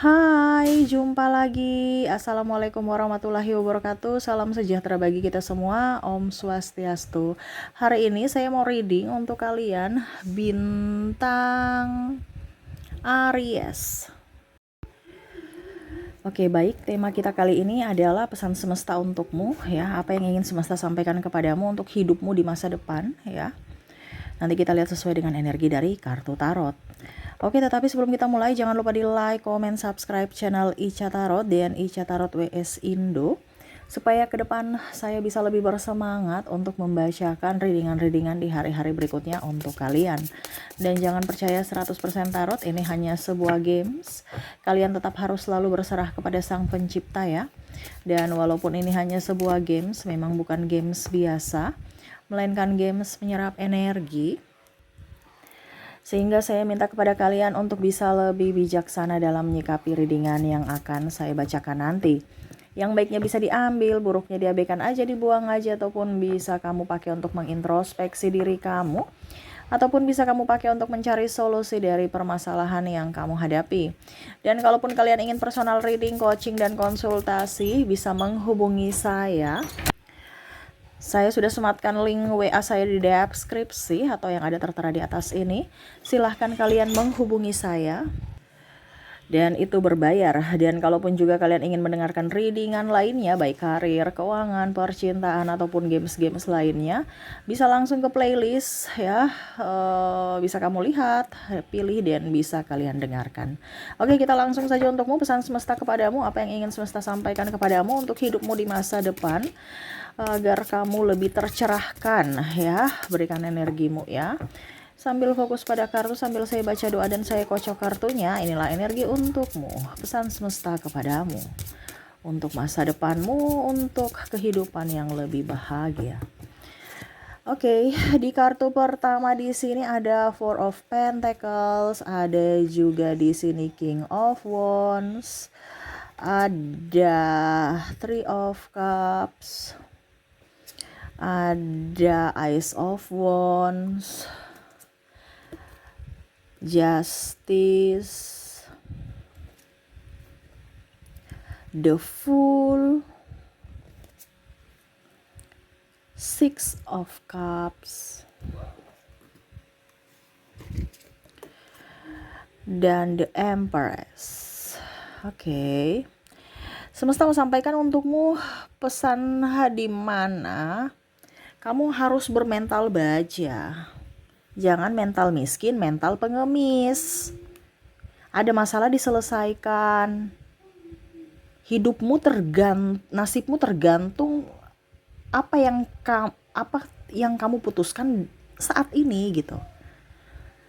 Hai, jumpa lagi. Assalamualaikum warahmatullahi wabarakatuh. Salam sejahtera bagi kita semua. Om Swastiastu. Hari ini saya mau reading untuk kalian bintang Aries. Oke, baik. Tema kita kali ini adalah pesan semesta untukmu, ya. Apa yang ingin semesta sampaikan kepadamu untuk hidupmu di masa depan, ya. Nanti kita lihat sesuai dengan energi dari kartu tarot. Oke, tetapi sebelum kita mulai, jangan lupa di like, comment, subscribe channel Ica Tarot dan Ica Tarot WS Indo, supaya ke depan saya bisa lebih bersemangat untuk membacakan readingan-readingan di hari-hari berikutnya untuk kalian. Dan jangan percaya 100% tarot, ini hanya sebuah games. Kalian tetap harus selalu berserah kepada Sang Pencipta, ya. Dan walaupun ini hanya sebuah games, memang bukan games biasa, melainkan games menyerap energi. Sehingga saya minta kepada kalian untuk bisa lebih bijaksana dalam menyikapi readingan yang akan saya bacakan nanti. Yang baiknya bisa diambil, buruknya diabaikan aja, dibuang aja, ataupun bisa kamu pakai untuk mengintrospeksi diri kamu, ataupun bisa kamu pakai untuk mencari solusi dari permasalahan yang kamu hadapi. Dan kalaupun kalian ingin personal reading, coaching, dan konsultasi, bisa menghubungi saya. Saya sudah sematkan link WA saya di deskripsi atau yang ada tertera di atas ini. Silahkan kalian menghubungi saya. Dan itu berbayar. Dan kalaupun juga kalian ingin mendengarkan readingan lainnya, baik karir, keuangan, percintaan, ataupun games-games lainnya, bisa langsung ke playlist, ya. Bisa kamu lihat, pilih, dan bisa kalian dengarkan. Oke, kita langsung saja untukmu, pesan semesta kepadamu, apa yang ingin semesta sampaikan kepadamu untuk hidupmu di masa depan, agar kamu lebih tercerahkan, ya. Berikan energimu, ya. Sambil fokus pada kartu, sambil saya baca doa dan saya kocok kartunya, inilah energi untukmu, pesan semesta kepadamu, untuk masa depanmu, untuk kehidupan yang lebih bahagia. Oke, di kartu pertama di sini ada Four of Pentacles, ada juga di sini King of Wands, ada Three of Cups, ada Ace of Wands, Justice, the Fool, Six of Cups, dan the Empress. Oke. Semesta mau sampaikan untukmu pesan di mana kamu harus bermental baja. Jangan mental miskin, mental pengemis. Ada masalah diselesaikan. Nasibmu tergantung apa yang kamu putuskan saat ini gitu.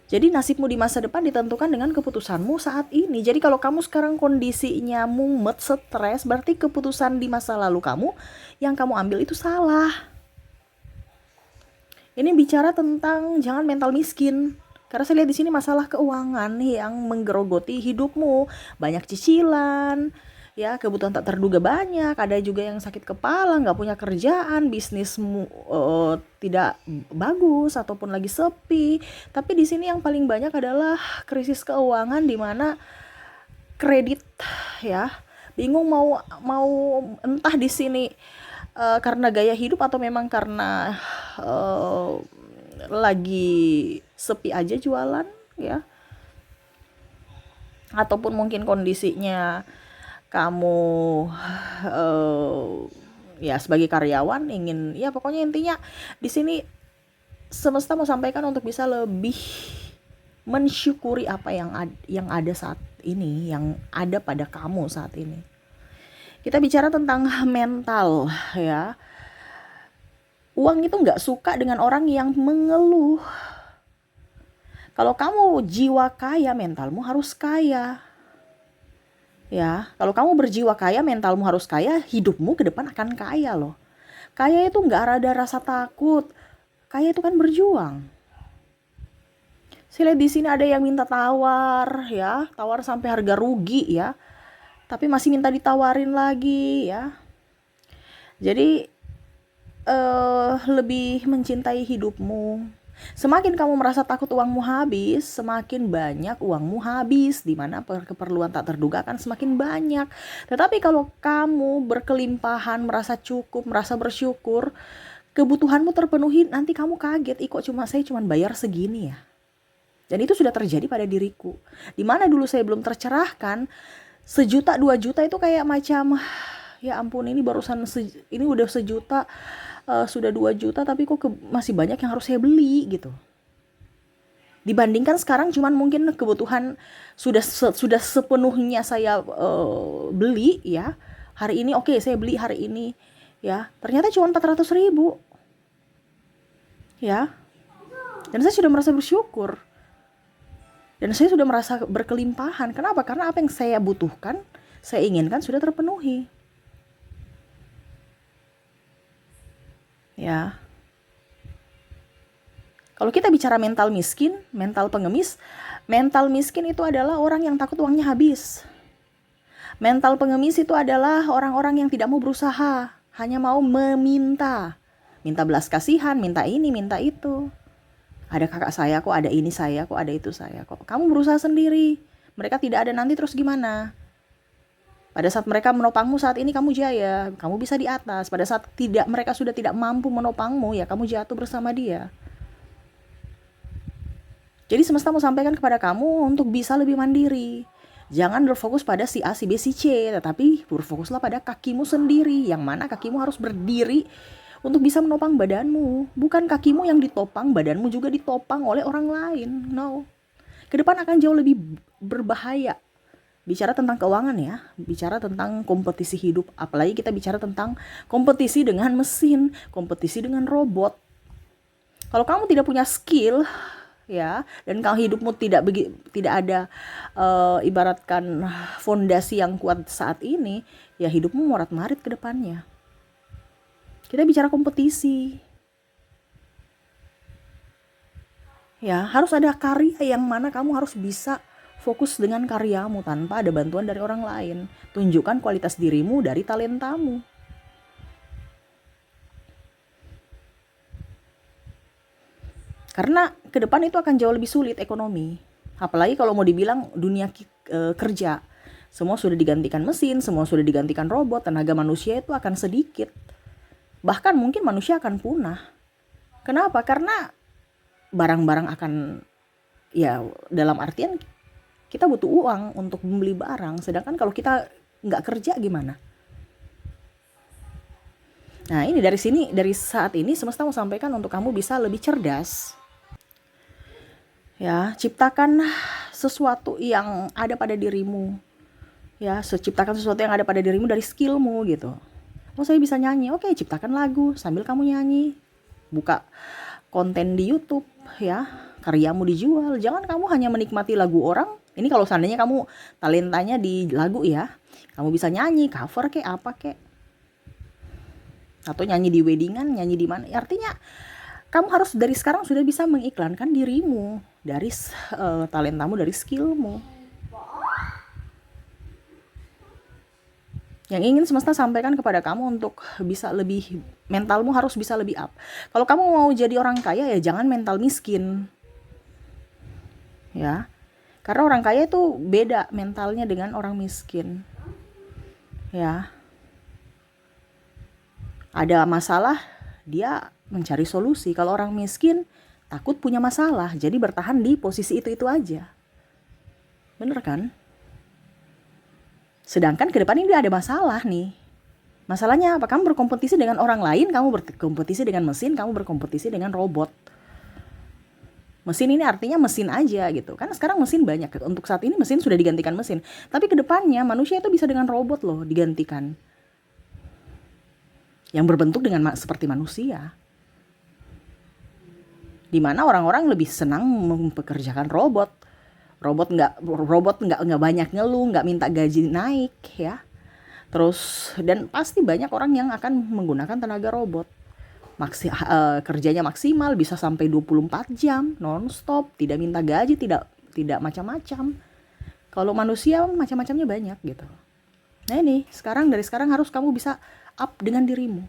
Jadi nasibmu di masa depan ditentukan dengan keputusanmu saat ini. Jadi kalau kamu sekarang kondisinya mumet, stres, berarti keputusan di masa lalu kamu yang kamu ambil itu salah. Ini bicara tentang jangan mental miskin. Karena saya lihat di sini masalah keuangan yang menggerogoti hidupmu, banyak cicilan, ya, kebutuhan tak terduga banyak. Ada juga yang sakit kepala, nggak punya kerjaan, bisnismu tidak bagus ataupun lagi sepi. Tapi di sini yang paling banyak adalah krisis keuangan, di mana kredit, ya, bingung mau entah di sini karena gaya hidup atau memang karena lagi sepi aja jualan, ya, ataupun mungkin kondisinya kamu ya sebagai karyawan ingin, ya pokoknya intinya di sini semesta mau sampaikan untuk bisa lebih mensyukuri apa yang ada saat ini, yang ada pada kamu saat ini. Kita bicara tentang mental, ya. Uang itu nggak suka dengan orang yang mengeluh. Kalau kamu jiwa kaya, mentalmu harus kaya. Ya, kalau kamu berjiwa kaya, mentalmu harus kaya, hidupmu ke depan akan kaya loh. Kaya itu nggak ada rasa takut. Kaya itu kan berjuang. Saya lihat di sini ada yang minta tawar, ya, tawar sampai harga rugi, ya. Tapi masih minta ditawarin lagi, ya. Jadi lebih mencintai hidupmu. Semakin kamu merasa takut uangmu habis, semakin banyak uangmu habis, di mana keperluan tak terduga akan semakin banyak. Tetapi kalau kamu berkelimpahan, merasa cukup, merasa bersyukur, kebutuhanmu terpenuhi, nanti kamu kaget, kok saya cuma bayar segini ya. Dan itu sudah terjadi pada diriku. Dimana dulu saya belum tercerahkan, 1 juta 2 juta itu kayak macam, ya ampun, ini barusan ini udah 1 juta, sudah 2 juta, tapi kok masih banyak yang harus saya beli gitu. Dibandingkan sekarang cuman mungkin kebutuhan sudah sepenuhnya saya beli ya. Hari ini oke, saya beli hari ini ya. Ternyata cuma 400.000 ya. Dan saya sudah merasa bersyukur. Dan saya sudah merasa berkelimpahan. Kenapa? Karena apa yang saya butuhkan, saya inginkan sudah terpenuhi. Ya. Kalau kita bicara mental miskin, mental pengemis, mental miskin itu adalah orang yang takut uangnya habis. Mental pengemis itu adalah orang-orang yang tidak mau berusaha, hanya mau meminta. Minta belas kasihan, minta ini, minta itu. Ada kakak saya kok, ada ini saya kok, ada itu saya kok. Kamu berusaha sendiri. Mereka tidak ada nanti, terus gimana? Pada saat mereka menopangmu saat ini kamu jaya, kamu bisa di atas. Pada saat mereka sudah tidak mampu menopangmu, ya kamu jatuh bersama dia. Jadi semesta mau sampaikan kepada kamu untuk bisa lebih mandiri. Jangan berfokus pada si A, si B, si C, tetapi berfokuslah pada kakimu sendiri. Yang mana kakimu harus berdiri untuk bisa menopang badanmu. Bukan kakimu yang ditopang, badanmu juga ditopang oleh orang lain. No. Ke depan akan jauh lebih berbahaya. Bicara tentang keuangan ya, bicara tentang kompetisi hidup. Apalagi kita bicara tentang kompetisi dengan mesin, kompetisi dengan robot. Kalau kamu tidak punya skill ya, dan kalau hidupmu tidak ada ibaratkan fondasi yang kuat saat ini, ya hidupmu morat-marit ke depannya. Kita bicara kompetisi. Ya, harus ada karya yang mana kamu harus bisa fokus dengan karyamu tanpa ada bantuan dari orang lain. Tunjukkan kualitas dirimu dari talentamu. Karena ke depan itu akan jauh lebih sulit ekonomi. Apalagi kalau mau dibilang dunia kerja. Semua sudah digantikan mesin, semua sudah digantikan robot, tenaga manusia itu akan sedikit. Bahkan mungkin manusia akan punah. Kenapa? Karena barang-barang akan, ya dalam artian kita butuh uang untuk membeli barang. Sedangkan kalau kita nggak kerja gimana? Nah ini dari saat ini semesta mau sampaikan untuk kamu bisa lebih cerdas. Ya, ciptakan sesuatu yang ada pada dirimu. Ya, ciptakan sesuatu yang ada pada dirimu dari skillmu gitu. Oh saya bisa nyanyi, oke ciptakan lagu sambil kamu nyanyi. Buka konten di YouTube ya, karyamu dijual. Jangan kamu hanya menikmati lagu orang. Ini kalau seandainya kamu talentanya di lagu ya, kamu bisa nyanyi, cover kek, apa kek. Atau nyanyi di weddingan, nyanyi di mana. Artinya kamu harus dari sekarang sudah bisa mengiklankan dirimu dari talentamu, dari skillmu. Yang ingin semesta sampaikan kepada kamu untuk bisa lebih, mentalmu harus bisa lebih up. Kalau kamu mau jadi orang kaya ya jangan mental miskin. Ya. Karena orang kaya itu beda mentalnya dengan orang miskin. Ya. Ada masalah, dia mencari solusi. Kalau orang miskin takut punya masalah, jadi bertahan di posisi itu aja. Bener kan? Sedangkan ke depan ini ada masalah nih. Masalahnya apa? Kamu berkompetisi dengan orang lain, kamu berkompetisi dengan mesin, kamu berkompetisi dengan robot. Mesin ini artinya mesin aja gitu. Kan sekarang mesin banyak. Untuk saat ini mesin sudah digantikan mesin. Tapi ke depannya manusia itu bisa dengan robot loh digantikan. Yang berbentuk dengan seperti manusia. Dimana orang-orang lebih senang mempekerjakan robot. Robot nggak banyak ngeluh, nggak minta gaji naik ya. Terus dan pasti banyak orang yang akan menggunakan tenaga robot. Kerjanya maksimal bisa sampai 24 jam non-stop, tidak minta gaji, tidak macam-macam. Kalau manusia macam-macamnya banyak gitu. Nah ini dari sekarang harus kamu bisa up dengan dirimu.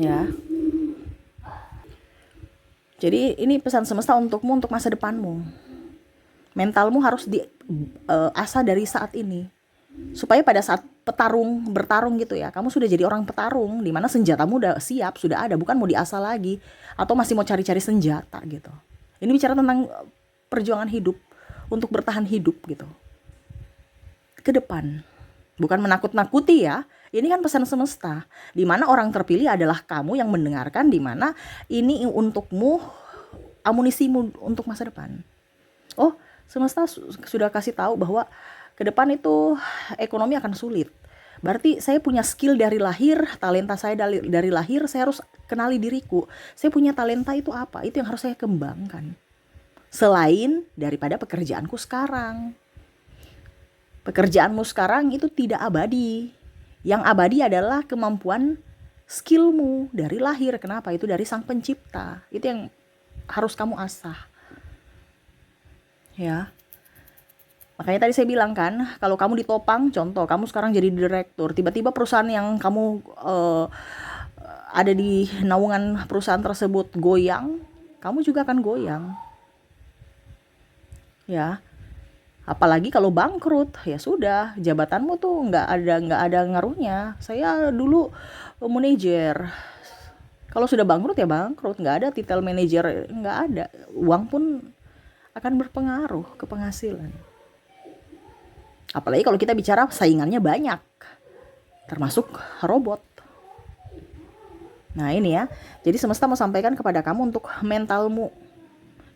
Ya. Jadi ini pesan semesta untukmu, untuk masa depanmu. Mentalmu harus diasah dari saat ini, supaya pada saat bertarung gitu ya, kamu sudah jadi orang petarung, di mana senjatamu udah siap, sudah ada, bukan mau diasah lagi atau masih mau cari-cari senjata gitu. Ini bicara tentang perjuangan hidup, untuk bertahan hidup gitu ke depan, bukan menakut-nakuti ya. Ini kan pesan semesta, di mana orang terpilih adalah kamu yang mendengarkan, di mana ini untukmu, amunisimu untuk masa depan. Oh, semesta sudah kasih tahu bahwa ke depan itu ekonomi akan sulit. Berarti saya punya skill dari lahir, talenta saya dari lahir, saya harus kenali diriku. Saya punya talenta itu apa? Itu yang harus saya kembangkan. Selain daripada pekerjaanku sekarang. Pekerjaanmu sekarang itu tidak abadi. Yang abadi adalah kemampuan skillmu dari lahir. Kenapa? Itu dari Sang Pencipta. Itu yang harus kamu asah. Ya. Makanya tadi saya bilang kan, kalau kamu ditopang, contoh kamu sekarang jadi direktur, tiba-tiba perusahaan yang kamu ada di naungan perusahaan tersebut goyang, kamu juga akan goyang. Ya. Apalagi kalau bangkrut, ya sudah, jabatanmu tuh nggak ada ngaruhnya. Saya dulu manajer, kalau sudah bangkrut ya bangkrut, nggak ada titel manajer, nggak ada. Uang pun akan berpengaruh ke penghasilan. Apalagi kalau kita bicara saingannya banyak, termasuk robot. Nah ini ya, jadi semesta mau sampaikan kepada kamu untuk mentalmu.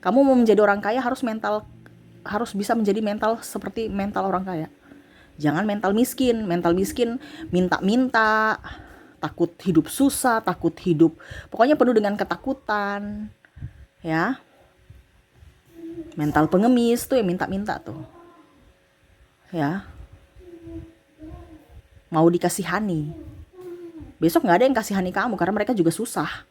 Kamu mau menjadi orang kaya harus bisa menjadi mental seperti mental orang kaya. Jangan mental miskin minta-minta, takut hidup susah, takut hidup, pokoknya penuh dengan ketakutan, ya. Mental pengemis tuh yang minta-minta tuh, ya. Mau dikasihani, besok nggak ada yang kasihani kamu karena mereka juga susah.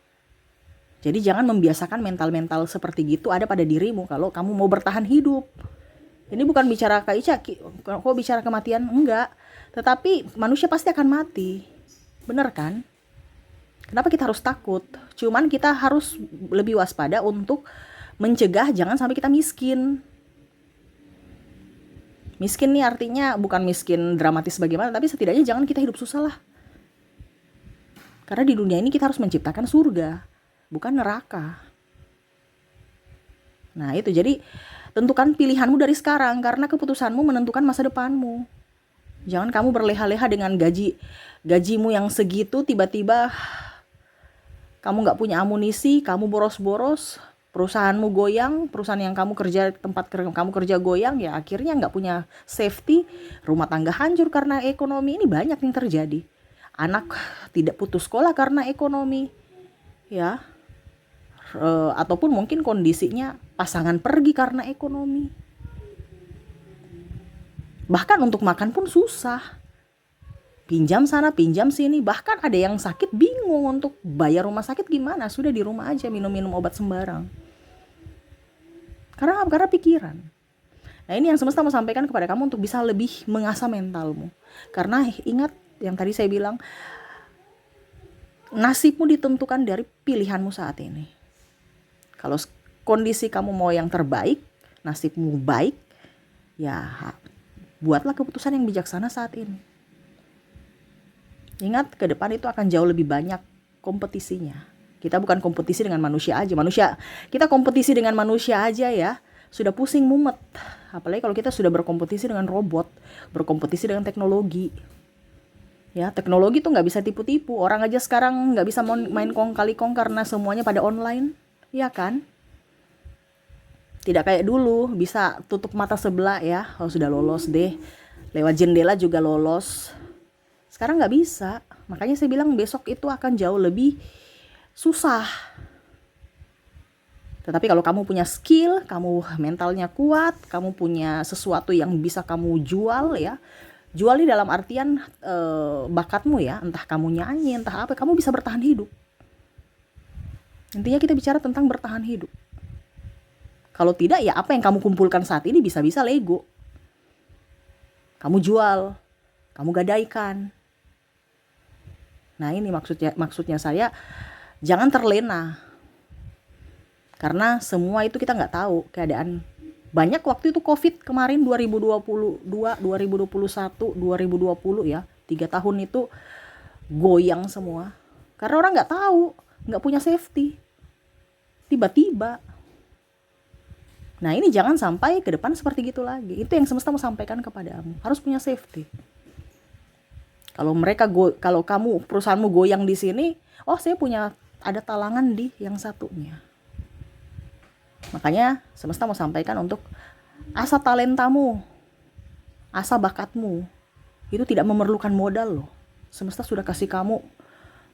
Jadi jangan membiasakan mental-mental seperti gitu ada pada dirimu kalau kamu mau bertahan hidup. Ini bukan bicara Kak Ica, kok bicara kematian? Enggak. Tetapi manusia pasti akan mati. Bener kan? Kenapa kita harus takut? Cuman kita harus lebih waspada untuk mencegah jangan sampai kita miskin. Miskin nih artinya bukan miskin dramatis bagaimana, tapi setidaknya jangan kita hidup susah lah. Karena di dunia ini kita harus menciptakan surga, bukan neraka. Nah itu, jadi tentukan pilihanmu dari sekarang, karena keputusanmu menentukan masa depanmu. Jangan kamu berleha-leha dengan gajimu yang segitu, tiba-tiba kamu gak punya amunisi, kamu boros-boros, perusahaanmu goyang, perusahaan yang kamu kerja, tempat kamu kerja goyang, ya akhirnya gak punya safety, rumah tangga hancur karena ekonomi. Ini banyak yang terjadi. Anak tidak putus sekolah karena ekonomi, ya. Ataupun mungkin kondisinya pasangan pergi karena ekonomi. Bahkan untuk makan pun susah. Pinjam sana, pinjam sini. Bahkan ada yang sakit bingung untuk bayar rumah sakit gimana. Sudah di rumah aja minum-minum obat sembarang. Karena pikiran. Nah ini yang semesta mau sampaikan kepada kamu untuk bisa lebih mengasah mentalmu. Karena ingat yang tadi saya bilang, nasibmu ditentukan dari pilihanmu saat ini. Kalau kondisi kamu mau yang terbaik, nasibmu baik, ya buatlah keputusan yang bijaksana saat ini. Ingat, ke depan itu akan jauh lebih banyak kompetisinya. Kita bukan kompetisi dengan manusia aja. Kita kompetisi dengan manusia aja ya, sudah pusing mumet. Apalagi kalau kita sudah berkompetisi dengan robot, berkompetisi dengan teknologi. Ya, teknologi tuh nggak bisa tipu-tipu. Orang aja sekarang nggak bisa main kong kali kong karena semuanya pada online, ya kan? Tidak kayak dulu bisa tutup mata sebelah ya, kalau sudah lolos deh. Lewat jendela juga lolos. Sekarang nggak bisa. Makanya saya bilang besok itu akan jauh lebih susah. Tetapi kalau kamu punya skill, kamu mentalnya kuat, kamu punya sesuatu yang bisa kamu jual ya. Jual di dalam artian bakatmu ya, entah kamu nyanyi, entah apa, kamu bisa bertahan hidup. Intinya kita bicara tentang bertahan hidup. Kalau tidak ya apa yang kamu kumpulkan saat ini bisa-bisa Lego. Kamu jual, kamu gadaikan. Nah ini maksudnya saya, jangan terlena. Karena semua itu kita nggak tahu keadaan. Banyak waktu itu COVID kemarin 2022, 2021, 2020 ya, 3 tahun itu goyang semua. Karena orang nggak tahu, nggak punya safety. Tiba-tiba. Nah ini jangan sampai ke depan seperti gitu lagi. Itu yang semesta mau sampaikan kepadamu. Harus punya safety. Kalau kamu perusahaanmu goyang di sini, oh saya punya ada talangan di yang satunya. Makanya semesta mau sampaikan untuk asa talentamu, asa bakatmu itu tidak memerlukan modal loh. Semesta sudah kasih kamu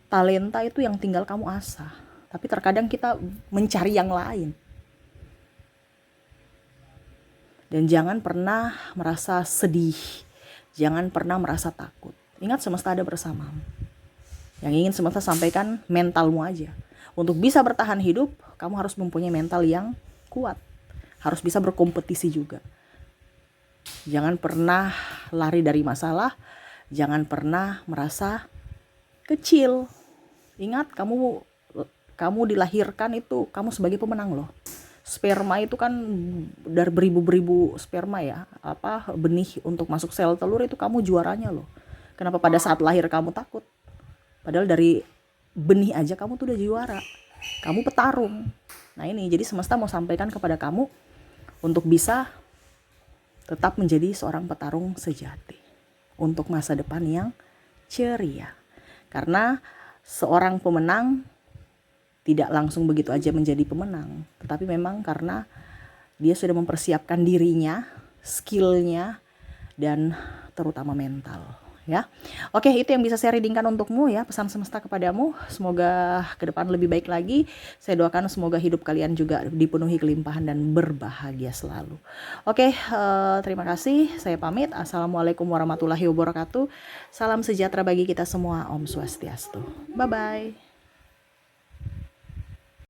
talenta itu yang tinggal kamu asah. Tapi terkadang kita mencari yang lain. Dan jangan pernah merasa sedih. Jangan pernah merasa takut. Ingat semesta ada bersamamu. Yang ingin semesta sampaikan mentalmu aja. Untuk bisa bertahan hidup, kamu harus mempunyai mental yang kuat. Harus bisa berkompetisi juga. Jangan pernah lari dari masalah. Jangan pernah merasa kecil. Ingat, kamu dilahirkan itu kamu sebagai pemenang loh. Sperma itu kan dari beribu-beribu sperma ya, benih untuk masuk sel telur itu kamu juaranya loh. Kenapa pada saat lahir kamu takut? Padahal dari benih aja kamu tuh udah juara. Kamu petarung. Nah ini jadi semesta mau sampaikan kepada kamu untuk bisa tetap menjadi seorang petarung sejati untuk masa depan yang ceria. Karena seorang pemenang tidak langsung begitu aja menjadi pemenang, tetapi memang karena dia sudah mempersiapkan dirinya, skillnya, dan terutama mental. Ya, oke, itu yang bisa saya readingkan untukmu ya, pesan semesta kepadamu. Semoga ke depan lebih baik lagi. Saya doakan semoga hidup kalian juga dipenuhi kelimpahan dan berbahagia selalu. Oke, terima kasih. Saya pamit. Assalamualaikum warahmatullahi wabarakatuh. Salam sejahtera bagi kita semua. Om Swastiastu. Bye bye.